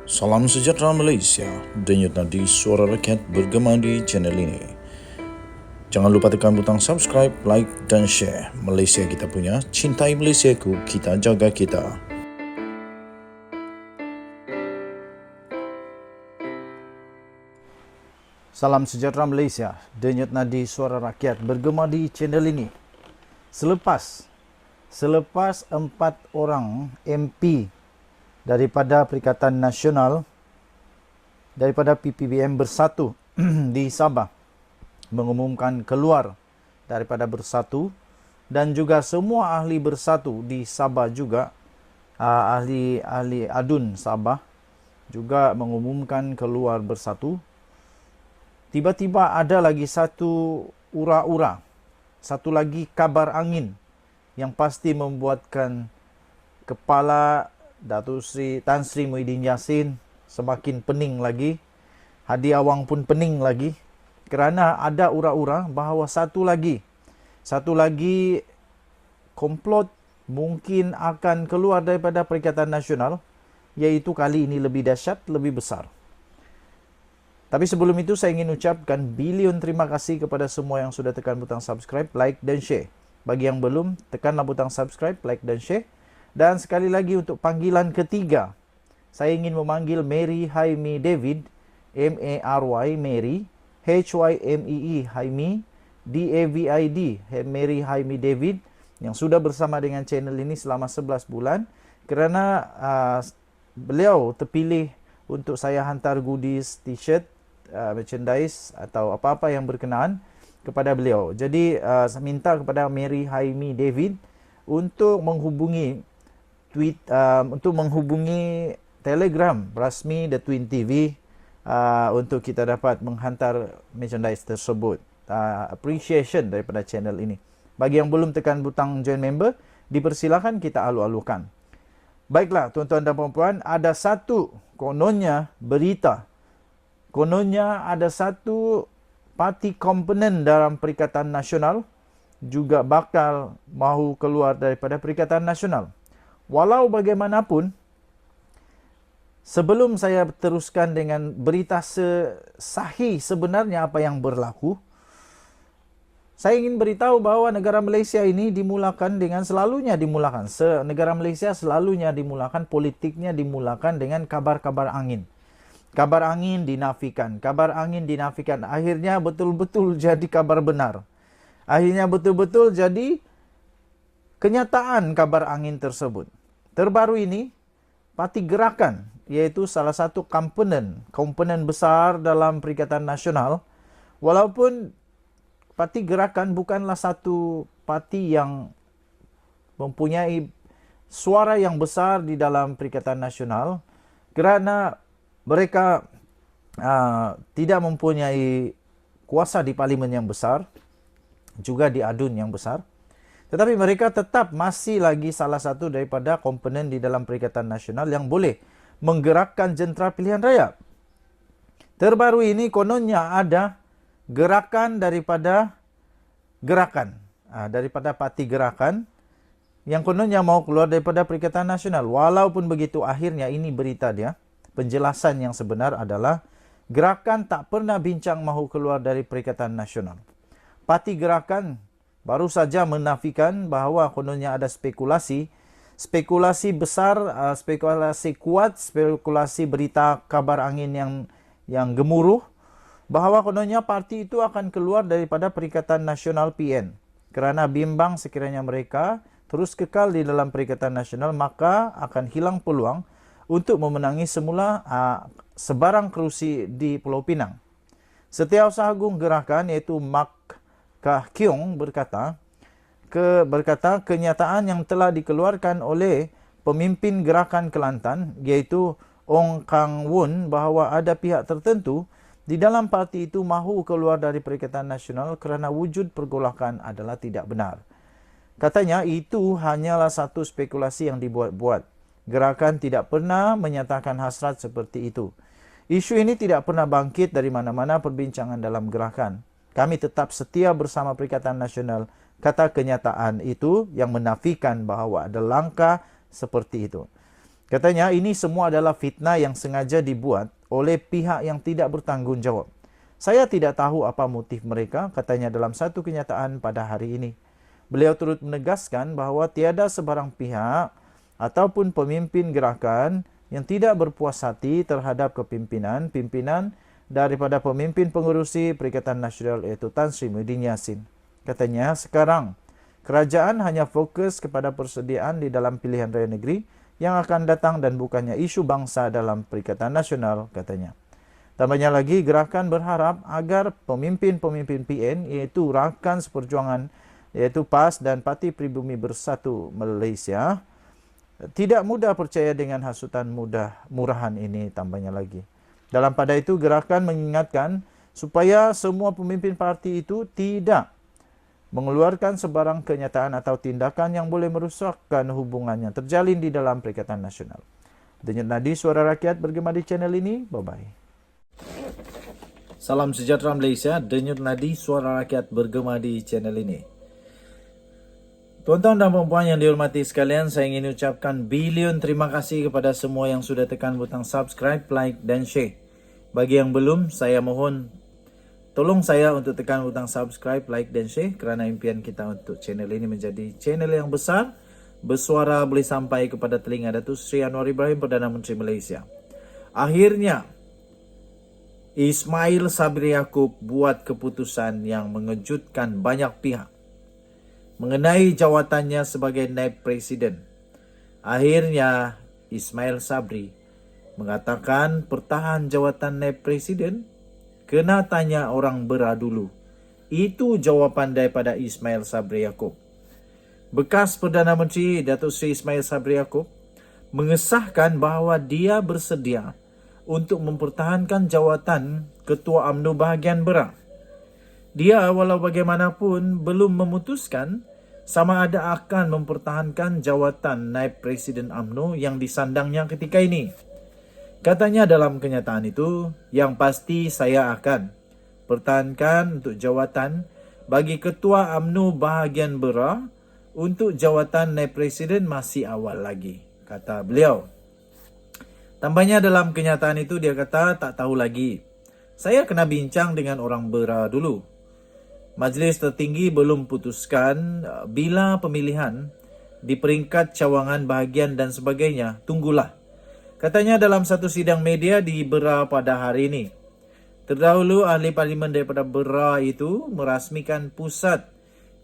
Salam sejahtera Malaysia, denyut nadi suara rakyat bergema di channel ini. Jangan lupa tekan butang subscribe, like dan share. Malaysia kita punya, cintai Malaysiaku, kita jaga kita. Salam sejahtera Malaysia, denyut nadi suara rakyat bergema di channel ini. Selepas 4 orang MP daripada Perikatan Nasional, daripada PPBM Bersatu di Sabah mengumumkan keluar daripada Bersatu, dan juga semua ahli Bersatu di Sabah juga, ahli ADUN Sabah juga mengumumkan keluar Bersatu. Tiba-tiba ada lagi satu ura-ura, satu lagi kabar angin yang pasti membuatkan kepala Datuk Seri Tan Sri Muhyiddin Yassin semakin pening lagi. Hadi Awang pun pening lagi, kerana ada ura-ura bahawa satu lagi komplot mungkin akan keluar daripada Perikatan Nasional, iaitu kali ini lebih dahsyat, lebih besar. Tapi sebelum itu saya ingin ucapkan bilion terima kasih kepada semua yang sudah tekan butang subscribe, like dan share. Bagi yang belum, tekanlah butang subscribe, like dan share. Dan sekali lagi untuk panggilan ketiga, saya ingin memanggil Mary Haimi David, M-A-R-Y Mary, H-Y-M-E-E Haimi, D-A-V-I-D, Mary Haimi David, yang sudah bersama dengan channel ini selama 11 bulan, kerana beliau terpilih untuk saya hantar goodies, t-shirt, merchandise atau apa-apa yang berkenaan kepada beliau. Jadi saya minta kepada Mary Haimi David untuk menghubungi Telegram rasmi The Twin TV untuk kita dapat menghantar merchandise tersebut. Appreciation daripada channel ini. Bagi yang belum tekan butang join member, dipersilakan, kita alu-alukan. Baiklah tuan-tuan dan puan-puan, ada satu kononnya berita. Kononnya ada satu parti komponen dalam Perikatan Nasional juga bakal mahu keluar daripada Perikatan Nasional. Walau bagaimanapun, sebelum saya teruskan dengan berita sahih sebenarnya apa yang berlaku, saya ingin beritahu bahawa negara Malaysia ini negara Malaysia selalunya dimulakan, politiknya dimulakan dengan kabar-kabar angin. Kabar angin dinafikan, akhirnya betul-betul jadi kabar benar. Akhirnya betul-betul jadi kenyataan kabar angin tersebut. Terbaru ini, Parti Gerakan, iaitu salah satu komponen besar dalam Perikatan Nasional, walaupun Parti Gerakan bukanlah satu parti yang mempunyai suara yang besar di dalam Perikatan Nasional, kerana mereka tidak mempunyai kuasa di parlimen yang besar, juga di ADUN yang besar. Tetapi mereka tetap masih lagi salah satu daripada komponen di dalam Perikatan Nasional yang boleh menggerakkan jentera pilihan raya. Terbaru ini kononnya ada gerakan daripada Parti Gerakan yang kononnya mau keluar daripada Perikatan Nasional. Walaupun begitu, akhirnya ini berita dia. Penjelasan yang sebenar adalah Gerakan tak pernah bincang mahu keluar dari Perikatan Nasional. Parti Gerakan baru saja menafikan bahawa kononnya ada spekulasi besar, spekulasi kuat, spekulasi berita kabar angin yang gemuruh, bahawa kononnya parti itu akan keluar daripada Perikatan Nasional PN. Kerana bimbang sekiranya mereka terus kekal di dalam Perikatan Nasional, maka akan hilang peluang untuk memenangi semula sebarang kerusi di Pulau Pinang. Setiausaha Agung Gerakan iaitu Mak Kah Kiong berkata, kenyataan yang telah dikeluarkan oleh pemimpin Gerakan Kelantan iaitu Ong Kang Wun, bahawa ada pihak tertentu di dalam parti itu mahu keluar dari Perikatan Nasional kerana wujud pergolakan adalah tidak benar. Katanya itu hanyalah satu spekulasi yang dibuat-buat. Gerakan tidak pernah menyatakan hasrat seperti itu. Isu ini tidak pernah bangkit dari mana-mana perbincangan dalam Gerakan. Kami tetap setia bersama Perikatan Nasional, kata kenyataan itu yang menafikan bahawa ada langkah seperti itu. Katanya ini semua adalah fitnah yang sengaja dibuat oleh pihak yang tidak bertanggung jawab. Saya tidak tahu apa motif mereka, katanya dalam satu kenyataan pada hari ini. Beliau turut menegaskan bahawa tiada sebarang pihak ataupun pemimpin gerakan yang tidak berpuas hati terhadap pimpinan daripada pemimpin pengerusi Perikatan Nasional iaitu Tan Sri Muhyiddin Yassin. Katanya sekarang kerajaan hanya fokus kepada persediaan di dalam pilihan raya negeri yang akan datang dan bukannya isu bangsa dalam Perikatan Nasional, katanya. Tambahnya lagi, gerakan berharap agar pemimpin-pemimpin PN iaitu rakan seperjuangan iaitu PAS dan Parti Pribumi Bersatu Malaysia tidak mudah percaya dengan hasutan murahan ini, tambahnya lagi. Dalam pada itu, gerakan mengingatkan supaya semua pemimpin parti itu tidak mengeluarkan sebarang kenyataan atau tindakan yang boleh merusakkan hubungan yang terjalin di dalam Perikatan Nasional. Denyut nadi suara rakyat bergema di channel ini. Bye-bye. Salam sejahtera Malaysia, denyut nadi suara rakyat bergema di channel ini. Tuan-tuan dan puan-puan yang dihormati sekalian, saya ingin ucapkan bilion terima kasih kepada semua yang sudah tekan butang subscribe, like dan share. Bagi yang belum, saya mohon tolong saya untuk tekan butang subscribe, like dan share kerana impian kita untuk channel ini menjadi channel yang besar, bersuara boleh sampai kepada telinga Datuk Seri Anwar Ibrahim, Perdana Menteri Malaysia. Akhirnya Ismail Sabri Yaakob buat keputusan yang mengejutkan banyak pihak mengenai jawatannya sebagai naib presiden. Akhirnya Ismail Sabri mengatakan pertahan jawatan naib presiden kena tanya orang Beras dulu. Itu jawapan daripada Ismail Sabri Yaakob. Bekas Perdana Menteri Datuk Seri Ismail Sabri Yaakob mengesahkan bahawa dia bersedia untuk mempertahankan jawatan Ketua UMNO bahagian Beras. Dia walau bagaimanapun belum memutuskan sama ada akan mempertahankan jawatan naib presiden UMNO yang disandangnya ketika ini. Katanya dalam kenyataan itu, yang pasti saya akan pertahankan untuk jawatan bagi Ketua UMNO bahagian Beras. Untuk jawatan naib presiden masih awal lagi, kata beliau. Tambahnya dalam kenyataan itu dia kata tak tahu lagi. Saya kena bincang dengan orang Beras dulu. Majlis tertinggi belum putuskan bila pemilihan di peringkat cawangan bahagian dan sebagainya. Tunggulah. Katanya dalam satu sidang media di Beras pada hari ini. Terdahulu ahli parlimen daripada Beras itu merasmikan Pusat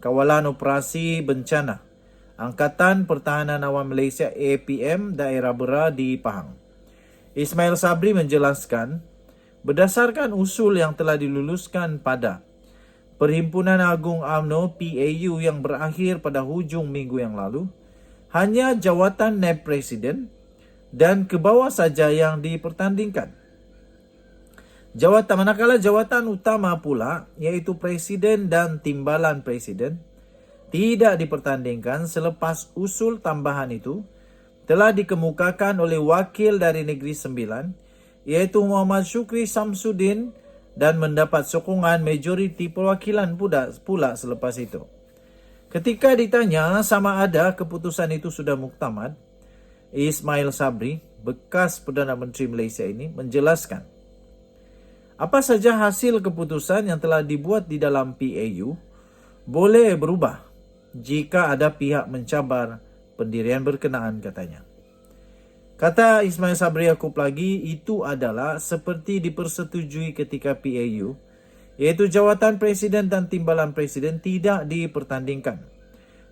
Kawalan Operasi Bencana Angkatan Pertahanan Awam Malaysia APM daerah Beras di Pahang. Ismail Sabri menjelaskan, berdasarkan usul yang telah diluluskan pada Perhimpunan Agung UMNO PAU yang berakhir pada hujung minggu yang lalu, hanya jawatan naib presiden dan ke bawah saja yang dipertandingkan. Manakala jawatan utama pula, iaitu presiden dan timbalan presiden, tidak dipertandingkan selepas usul tambahan itu telah dikemukakan oleh wakil dari Negeri Sembilan, iaitu Muhammad Syukri Samsudin dan mendapat sokongan majoriti perwakilan pula selepas itu. Ketika ditanya sama ada keputusan itu sudah muktamad, Ismail Sabri, bekas Perdana Menteri Malaysia ini, menjelaskan apa saja hasil keputusan yang telah dibuat di dalam PAU boleh berubah jika ada pihak mencabar pendirian berkenaan, katanya. Kata Ismail Sabri Yaakob lagi, itu adalah seperti dipersetujui ketika PAU, iaitu jawatan presiden dan timbalan presiden tidak dipertandingkan.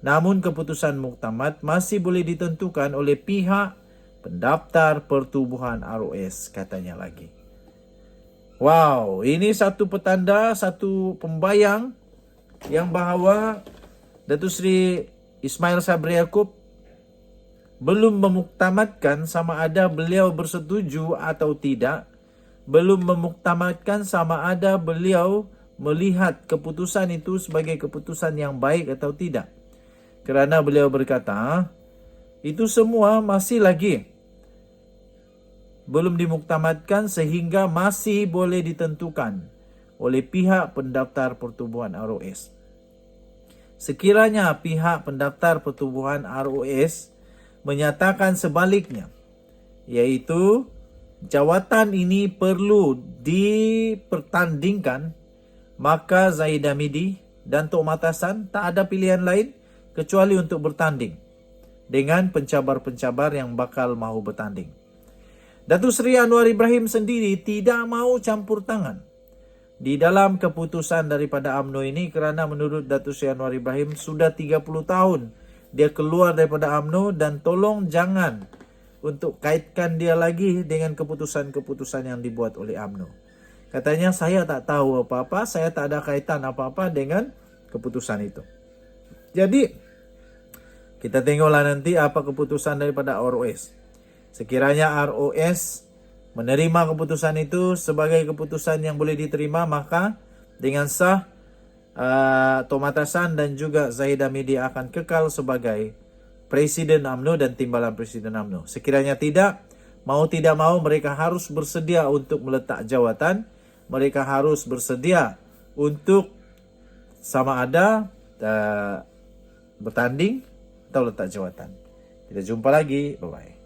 Namun keputusan muktamad masih boleh ditentukan oleh pihak pendaftar pertubuhan ROS, katanya lagi. Wow, ini satu petanda, satu pembayang yang bahawa Datuk Seri Ismail Sabri Yaakob belum memuktamadkan sama ada beliau bersetuju atau tidak, belum memuktamadkan sama ada beliau melihat keputusan itu sebagai keputusan yang baik atau tidak. Kerana beliau berkata, itu semua masih lagi belum dimuktamadkan sehingga masih boleh ditentukan oleh pihak pendaftar pertubuhan ROS. Sekiranya pihak pendaftar pertubuhan ROS menyatakan sebaliknya, yaitu jawatan ini perlu dipertandingkan, maka Zaid Hamidi dan Tok Matasan tak ada pilihan lain kecuali untuk bertanding dengan pencabar-pencabar yang bakal mahu bertanding. Datuk Seri Anwar Ibrahim sendiri tidak mahu campur tangan di dalam keputusan daripada UMNO ini, kerana menurut Datuk Seri Anwar Ibrahim sudah 30 tahun dia keluar daripada UMNO, dan tolong jangan untuk kaitkan dia lagi dengan keputusan-keputusan yang dibuat oleh UMNO. Katanya, saya tak tahu apa-apa, saya tak ada kaitan apa-apa dengan keputusan itu. Jadi, kita tengoklah nanti apa keputusan daripada ROS. Sekiranya ROS menerima keputusan itu sebagai keputusan yang boleh diterima, maka dengan sah Tok Matasan dan juga Zaid Hamidi akan kekal sebagai Presiden UMNO dan Timbalan Presiden UMNO. Sekiranya tidak mau mereka harus bersedia untuk meletak jawatan. Mereka harus bersedia untuk sama ada bertanding atau letak jawatan. Kita jumpa lagi. Bye-bye.